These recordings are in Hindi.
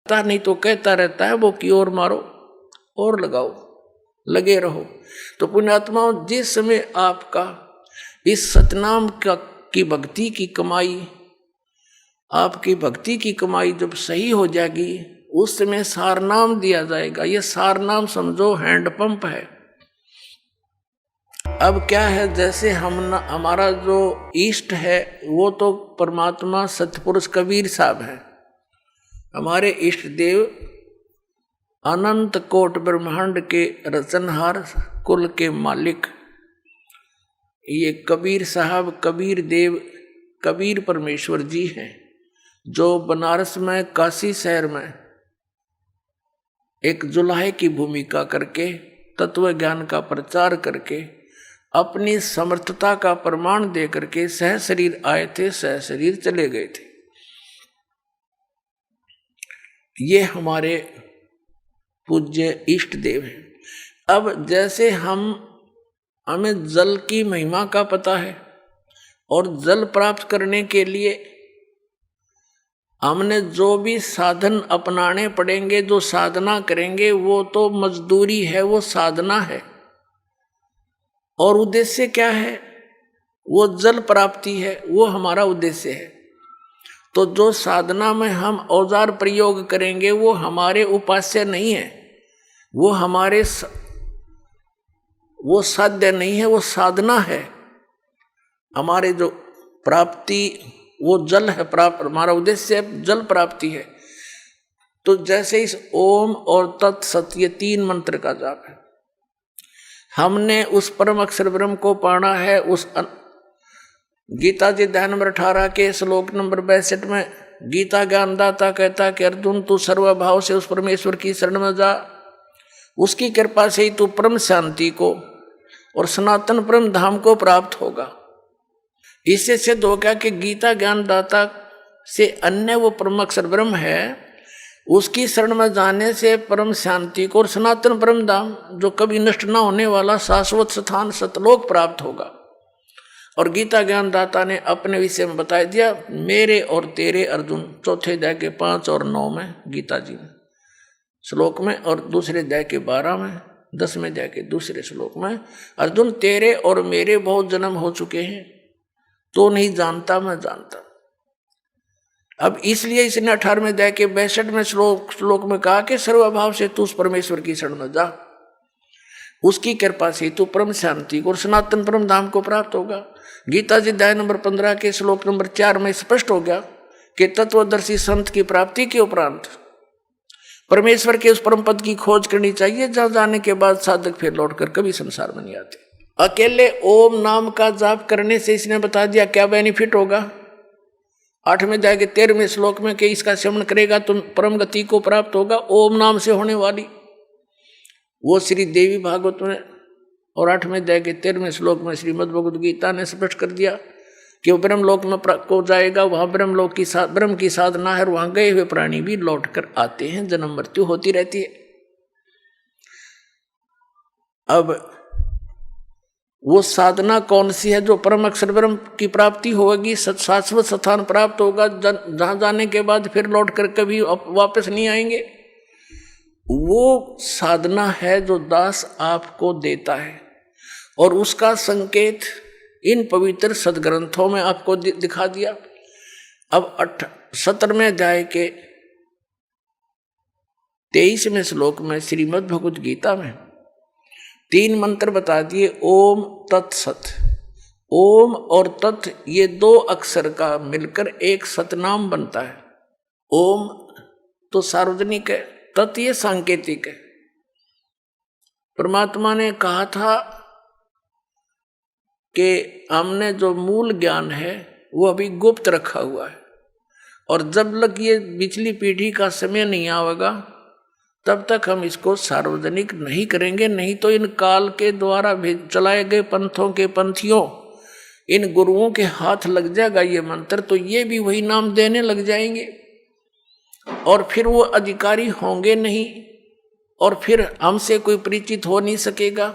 नहीं तो कहता रहता है वो कि और मारो और लगाओ, लगे रहो। तो पुण्यात्माओं, जिस समय आपका इस सतनाम की भक्ति की कमाई, आपकी भक्ति की कमाई जब सही हो जाएगी, उस समय सारनाम दिया जाएगा। ये सारनाम समझो हैंडपंप है। अब क्या है, जैसे हमारा जो इष्ट है वो तो परमात्मा सतपुरुष कबीर साहब है, हमारे इष्ट देव अनंत कोट ब्रह्मांड के रचनहार, कुल के मालिक ये कबीर साहब, कबीर देव, कबीर परमेश्वर जी हैं, जो बनारस में, काशी शहर में एक जुलाहे की भूमिका करके तत्व ज्ञान का प्रचार करके अपनी समर्थता का प्रमाण दे करके सह शरीर आए थे, सह शरीर चले गए थे। ये हमारे पूज्य इष्ट देव हैं। अब जैसे हमें जल की महिमा का पता है और जल प्राप्त करने के लिए हमने जो भी साधन अपनाने पड़ेंगे, जो साधना करेंगे, वो तो मजदूरी है, वो साधना है। और उद्देश्य क्या है? वो जल प्राप्ति है, वो हमारा उद्देश्य है। तो जो साधना में हम औजार प्रयोग करेंगे वो हमारे उपास्य नहीं है, वो हमारे वो साध्य नहीं है, वो साधना है। हमारे जो प्राप्ति वो जल है, प्राप्त हमारा उद्देश्य जल प्राप्ति है। तो जैसे इस ओम और तत् सत ये 3 मंत्र का जाप है, हमने उस परम अक्षर ब्रह्म को पाना है। उस गीता जी अध्याय नंबर 18 के श्लोक नंबर 62 में गीता ज्ञानदाता कहता कि अर्जुन तू सर्वभाव से उस परमेश्वर की शरण में जा, उसकी कृपा से ही तू परम शांति को और सनातन परम धाम को प्राप्त होगा। इससे सिद्ध हो गया कि गीता ज्ञानदाता से अन्य वो परम अक्षर ब्रह्म है, उसकी शरण में जाने से परम शांति को और सनातन परम धाम, जो कभी नष्ट न होने वाला शाश्वत स्थान सतलोक प्राप्त होगा। और गीता ज्ञानदाता ने अपने विषय में बता दिया, मेरे और तेरे अर्जुन, चौथे अध्याय के 5 और 9 में गीता जी में श्लोक में, और दूसरे अध्याय के 12 में, 10वें अध्याय के दूसरे श्लोक में, अर्जुन तेरे और मेरे बहुत जन्म हो चुके हैं, तो नहीं जानता मैं जानता। अब इसलिए इसने 18वें अध्याय के 62वें श्लोक में कहा कि सर्वभाव से तू उस परमेश्वर की शरण में जा, उसकी कृपा से तू परम शांति को और सनातन परम धाम को प्राप्त होगा। गीता जी अध्याय नंबर 15 के श्लोक नंबर 4 में स्पष्ट हो गया कि तत्वदर्शी संत की प्राप्ति के उपरांत परमेश्वर के उस परम पद की खोज करनी चाहिए, जहां जाने के बाद साधक फिर लौटकर कभी संसार में नहीं आते। अकेले ओम नाम का जाप करने से इसने बता दिया क्या बेनिफिट होगा। 8वें अध्याय के 13वें श्लोक में कि इसका सेवन करेगा तो परम गति को प्राप्त होगा। ओम नाम से होने वाली वो श्री देवी भागवत में और 8वें अध्याय के 13वें श्लोक में श्रीमद् भगवद गीता ने स्पष्ट कर दिया कि वो ब्रह्मलोक में को जाएगा, वहाँ ब्रह्मलोक की ब्रह्म की साधना है, और वहाँ गए हुए प्राणी भी लौट कर आते हैं, जन्म मृत्यु होती रहती है। अब वो साधना कौन सी है? जो परम अक्षर ब्रह्म की प्राप्ति होगी, शाश्वत स्थान प्राप्त होगा, जहाँ जाने के बाद फिर लौट कर कभी वापस नहीं आएंगे। वो साधना है जो दास आपको देता है, और उसका संकेत इन पवित्र सदग्रंथों में आपको दिखा दिया। अब 17वें अध्याय के 23वें श्लोक में श्रीमद् भगवद गीता में 3 मंत्र बता दिए, ओम तत्सत। ओम और तत् ये 2 अक्षर का मिलकर एक सतनाम बनता है। ओम तो सार्वजनिक है, तत् ये सांकेतिक है। परमात्मा ने कहा था कि हमने जो मूल ज्ञान है वो अभी गुप्त रखा हुआ है, और जब तक ये पिछली पीढ़ी का समय नहीं आएगा तब तक हम इसको सार्वजनिक नहीं करेंगे। नहीं तो इन काल के द्वारा चलाए गए पंथों के पंथियों, इन गुरुओं के हाथ लग जाएगा ये मंत्र, तो ये भी वही नाम देने लग जाएंगे, और फिर वो अधिकारी होंगे नहीं, और फिर हमसे कोई परिचित हो नहीं सकेगा।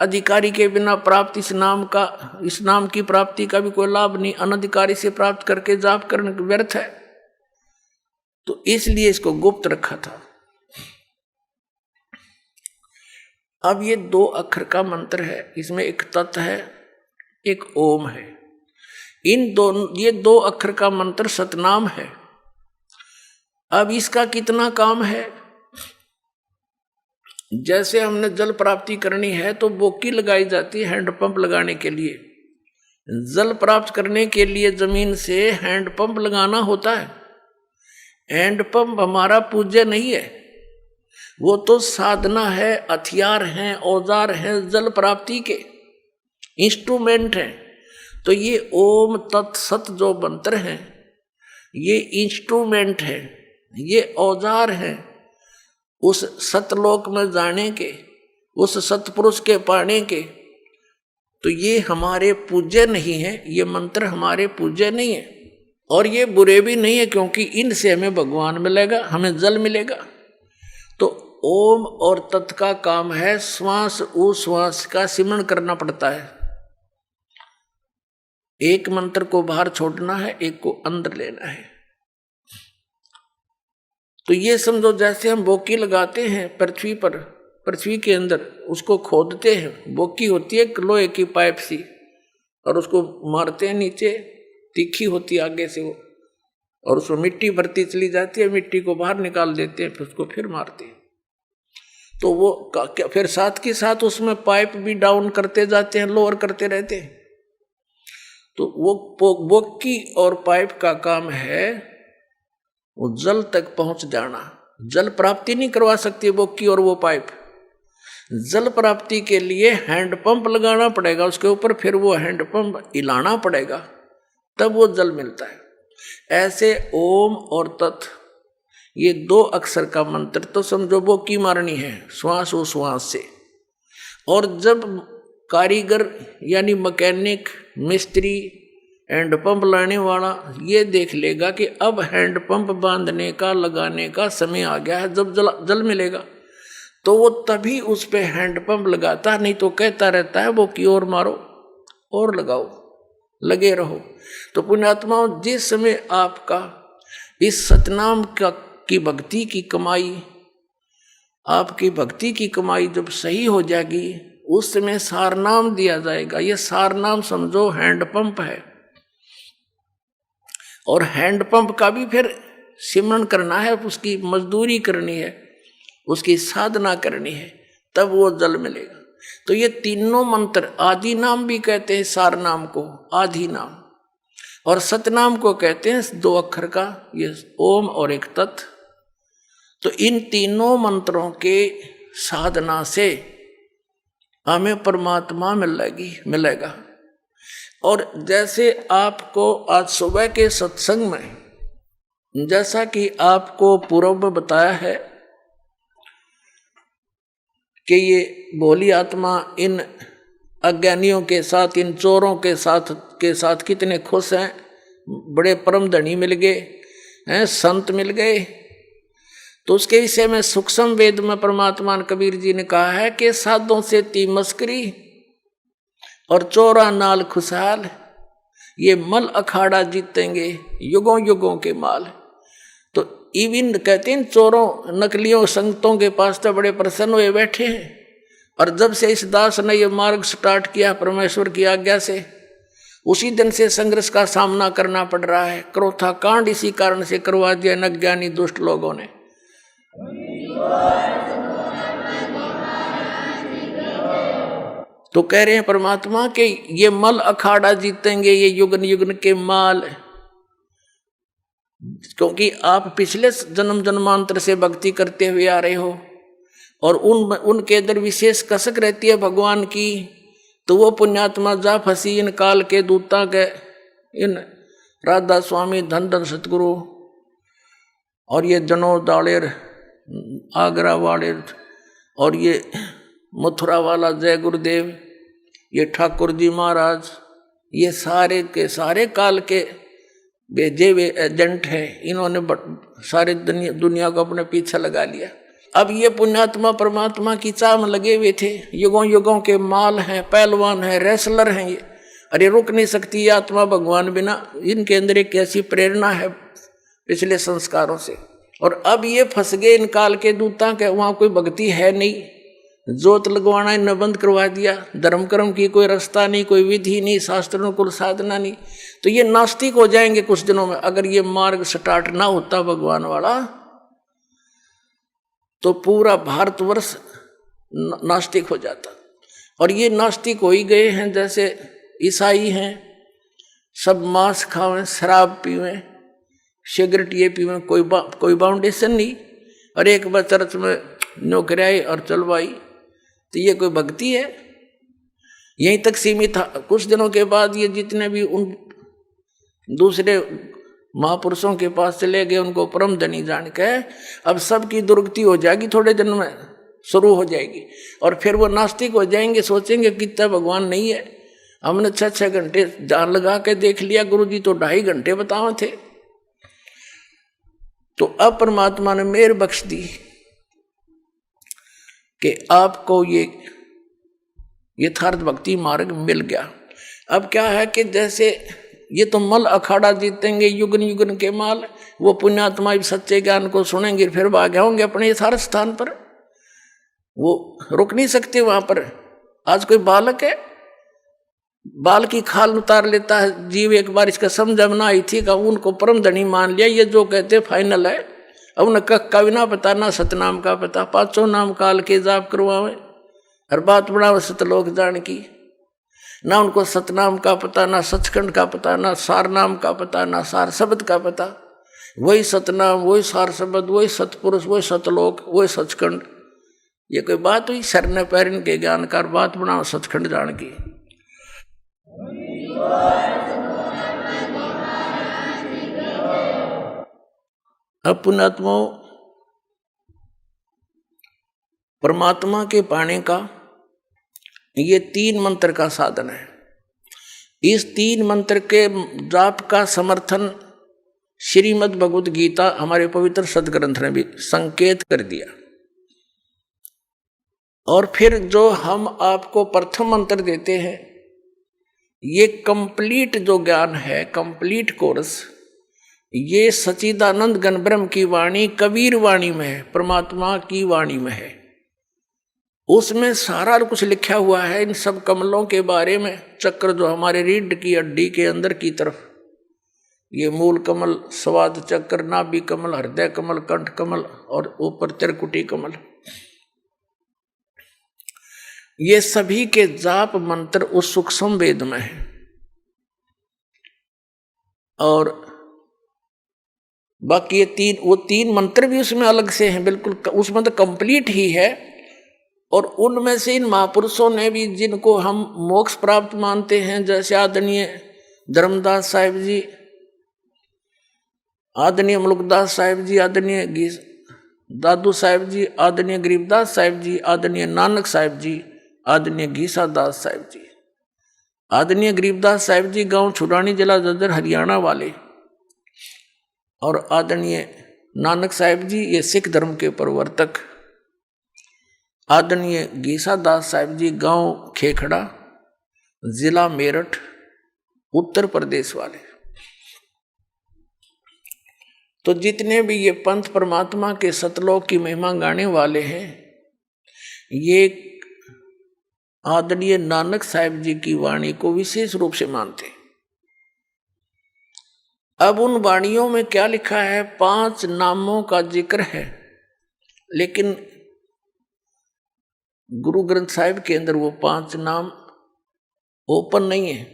अधिकारी के बिना प्राप्त इस नाम की प्राप्ति का भी कोई लाभ नहीं। अनधिकारी से प्राप्त करके जाप करना व्यर्थ है। तो इसलिए इसको गुप्त रखा था। अब ये 2 अक्षर का मंत्र है, इसमें एक तत् है, एक ओम है। ये 2 अक्षर का मंत्र सतनाम है। अब इसका कितना काम है? जैसे हमने जल प्राप्ति करनी है तो बोकी लगाई जाती है हैंडपंप लगाने के लिए। जल प्राप्त करने के लिए जमीन से हैंडपंप लगाना होता है। हैंडपंप हमारा पूज्य नहीं है, वो तो साधना है, हथियार हैं, औजार हैं, जल प्राप्ति के इंस्ट्रूमेंट हैं। तो ये ओम तत् सत जो मंत्र हैं, ये इंस्ट्रूमेंट है, ये औजार हैं उस सतलोक में जाने के, उस सतपुरुष के पाने के। तो ये हमारे पूज्य नहीं है, ये मंत्र हमारे पूज्य नहीं है और ये बुरे भी नहीं है, क्योंकि इनसे हमें भगवान मिलेगा, हमें जल मिलेगा। तो ओम और तत् का काम है श्वास उश्वास का सिमरण करना पड़ता है। एक मंत्र को बाहर छोड़ना है, एक को अंदर लेना है। तो ये समझो जैसे हम बोकी लगाते हैं पृथ्वी पर, पृथ्वी के अंदर उसको खोदते हैं। बोकी होती है लोहे की पाइप सी, और उसको मारते हैं नीचे, तीखी होती है आगे से वो, और उसमें मिट्टी भरती चली जाती है, मिट्टी को बाहर निकाल देते हैं, फिर उसको फिर मारते हैं। तो वो फिर साथ के साथ उसमें पाइप भी डाउन करते जाते हैं, लोअर करते रहते हैं। तो वो बोकी और पाइप का काम है वो जल तक पहुंच जाना। जल प्राप्ति नहीं करवा सकती बोकी और वो पाइप। जल प्राप्ति के लिए हैंडपंप लगाना पड़ेगा उसके ऊपर, फिर वो हैंडपंप हिलाना पड़ेगा, तब वो जल मिलता है। ऐसे ओम और तत् ये 2 अक्षर का मंत्र तो समझो बोकी मारनी है श्वास उश्वास से। और जब कारीगर यानी मैकेनिक, मिस्त्री, हैंडपंप लाने वाला ये देख लेगा कि अब हैंडपंप बांधने का, लगाने का समय आ गया है, जब जल मिलेगा, तो वो तभी उस पे हैंडपंप लगाता, नहीं तो कहता रहता है वो की ओर मारो और लगाओ, लगे रहो। तो पुण्यात्माओं, जिस समय आपका इस सतनाम की भक्ति की कमाई, आपकी भक्ति की कमाई जब सही हो जाएगी, उस समय सारनाम दिया जाएगा। ये सारनाम समझो हैंडपंप है, और हैंडपंप का भी फिर सिमरण करना है, उसकी मजदूरी करनी है, उसकी साधना करनी है, तब वो जल मिलेगा। तो ये तीनों मंत्र, आदि नाम भी कहते हैं सारनाम को, आदि नाम, और सतनाम को कहते हैं 2 अक्षर का ये ओम और एक तत्। तो इन तीनों मंत्रों के साधना से हमें परमात्मा मिलेगा। और जैसे आपको आज सुबह के सत्संग में, जैसा कि आपको पूर्व में बताया है कि ये भोली आत्मा इन अज्ञानियों के साथ, इन चोरों के साथ कितने खुश हैं, बड़े परम धनी मिल गए हैं, संत मिल गए। तो उसके विषय में सूक्ष्म वेद में परमात्मा कबीर जी ने कहा है कि साधों से ती मस्करी और चोरा नाल खुशहाल, ये मल अखाड़ा जीतेंगे युगों युगों के माल। तो इविन कहते हैं चोरों नकलियों संगतों के पास तो बड़े प्रसन्न हुए बैठे हैं। और जब से इस दास ने ये मार्ग स्टार्ट किया परमेश्वर की आज्ञा से, उसी दिन से संघर्ष का सामना करना पड़ रहा है। क्रोथा कांड इसी कारण से करवा दिया अज्ञानी दुष्ट लोगों ने। तो कह रहे हैं परमात्मा के ये मल अखाड़ा जीतेंगे, ये युगन युगन के माल, क्योंकि आप पिछले जन्म जन्मांतर से भक्ति करते हुए आ रहे हो और उनके अंदर विशेष कसक रहती है भगवान की। तो वो पुण्यात्मा जा फंसी इन काल के दूता के, इन राधा स्वामी धन धन सतगुरु और ये जनोद दालेर, आगरा वाले और ये मथुरा वाला जय गुरुदेव, ये ठाकुर जी महाराज, ये सारे के सारे काल के भेजे हुए एजेंट हैं। इन्होंने सारे दुनिया को अपने पीछे लगा लिया। अब ये पुण्यात्मा परमात्मा की चाह में लगे हुए थे, युगों युगों के माल हैं, पहलवान हैं, रेसलर हैं ये। अरे रुक नहीं सकती ये आत्मा भगवान बिना। इनके अंदर एक ऐसी प्रेरणा है पिछले संस्कारों से। और अब ये फंस गए इन काल के दूता के, वहां कोई भक्ति है नहीं, जोत लगवाना न बंद करवा दिया, धर्म कर्म की कोई रास्ता नहीं, कोई विधि नहीं, शास्त्रों को साधना नहीं, तो ये नास्तिक हो जाएंगे कुछ दिनों में। अगर ये मार्ग स्टार्ट ना होता भगवान वाला तो पूरा भारतवर्ष नास्तिक हो जाता। और ये नास्तिक हो ही गए हैं, जैसे ईसाई हैं, सब मांस खावें, शराब पीवें, सिगरेट ये पीवें, कोई बाउंडेशन नहीं, और एक बार चर्च में नौकरी आई और चल भाई, तो ये कोई भक्ति है? यहीं तक सीमित था। कुछ दिनों के बाद ये जितने भी उन दूसरे महापुरुषों के पास चले गए, उनको परम धनी जान के, अब सबकी दुर्गति हो जाएगी, थोड़े दिन में शुरू हो जाएगी, और फिर वो नास्तिक हो जाएंगे, सोचेंगे कितना भगवान नहीं है। हमने 6-6 घंटे जान लगा के देख लिया, गुरुजी तो 2.5 घंटे बताए थे। तो अब परमात्मा ने मेहर बख्श दी कि आपको ये यथार्थ भक्ति मार्ग मिल गया। अब क्या है कि जैसे ये तो मल अखाड़ा जीतेंगे युगन युगन के माल, वो पुण्यात्मा भी सच्चे ज्ञान को सुनेंगे, फिर भाग होंगे अपने यथार्थ स्थान पर, वो रुक नहीं सकते वहां पर। आज कोई बालक है, बाल की खाल उतार लेता है जीव, एक बार इसका समझ में ना आई थी का उनको परम धनी मान लिया, ये जो कहते फाइनल है। अब उन्हें कख का भी ना पता, ना सतनाम का पता, 500 नाम काल के जाप करवावे, हर बात बढ़ावे सतलोक जान की, ना उनको सतनाम का पता, ना सचखंड का पता, ना सार नाम का पता, ना सार शब्द का पता। वही सतनाम, वही सार शब्द, वही सतपुरुष, वही सतलोक, वही सचखंड। ये कोई बात हुई? सरने पैरन के ज्ञान का बात बनाओ सचखंड जान की। अब पुण्यात्मा परमात्मा के पाने का ये 3 मंत्र का साधन है। इस 3 मंत्र के जाप का समर्थन श्रीमद् भगवद गीता हमारे पवित्र सदग्रंथ ने भी संकेत कर दिया। और फिर जो हम आपको प्रथम मंत्र देते हैं, ये कंप्लीट जो ज्ञान है, कंप्लीट कोर्स, ये सच्चिदानंद घन ब्रह्म की वाणी कबीर वाणी में है, परमात्मा की वाणी में है। उसमें सारा कुछ लिखा हुआ है इन सब कमलों के बारे में। चक्र जो हमारे रीढ़ की हड्डी के अंदर की तरफ, ये मूल कमल, स्वाद चक्र, नाभि कमल, हृदय कमल, कंठ कमल और ऊपर त्रिकुटी कमल, ये सभी के जाप मंत्र उस सूक्ष्म वेद में है। और बाकी ये वो तीन मंत्र भी उसमें अलग से हैं, बिल्कुल उसमें तो कंप्लीट ही है। और उनमें से इन महापुरुषों ने भी, जिनको हम मोक्ष प्राप्त मानते हैं, जैसे आदरणीय धर्मदास साहिब जी, आदरणीय मुल्कदास साहिब जी, आदरणीय दादू साहिब जी, आदरणीय गरीबदास साहिब जी, आदरणीय नानक साहिब जी, आदरणीय गीसा दास साहिब जी। आदरणीय गरीबदास साहिब जी गांव छुड़ानी, जिला जज्जर, हरियाणा वाले, और आदरणीय नानक साहिब जी ये सिख धर्म के प्रवर्तक। आदरणीय गीसा दास साहिब जी गांव खेखड़ा, जिला मेरठ, उत्तर प्रदेश वाले। तो जितने भी ये पंथ परमात्मा के सतलोक की महिमा गाने वाले हैं, ये आदरणीय नानक साहिब जी की वाणी को विशेष रूप से मानते हैं। अब उन वाणियों में क्या लिखा है? 5 नामों का जिक्र है, लेकिन गुरु ग्रंथ साहिब के अंदर वो 5 नाम ओपन नहीं है,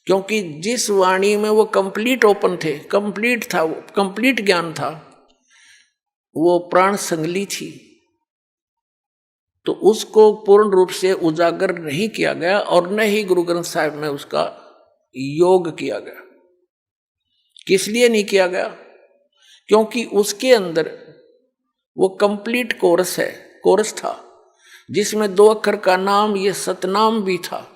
क्योंकि जिस वाणी में वो कंप्लीट ओपन थे, कंप्लीट था, वो कंप्लीट ज्ञान था, वो प्राण संगली थी, तो उसको पूर्ण रूप से उजागर नहीं किया गया, और न ही गुरु ग्रंथ साहिब में उसका योग किया गया। किस लिए नहीं किया गया? क्योंकि उसके अंदर वो कंप्लीट कोर्स है, कोर्स था, जिसमें 2 अक्षर का नाम, ये सतनाम भी था।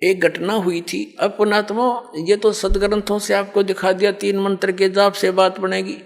एक घटना हुई थी। अब पुणात्मा, ये तो सदग्रंथों से आपको दिखा दिया, 3 मंत्र के जाप से बात बनेगी।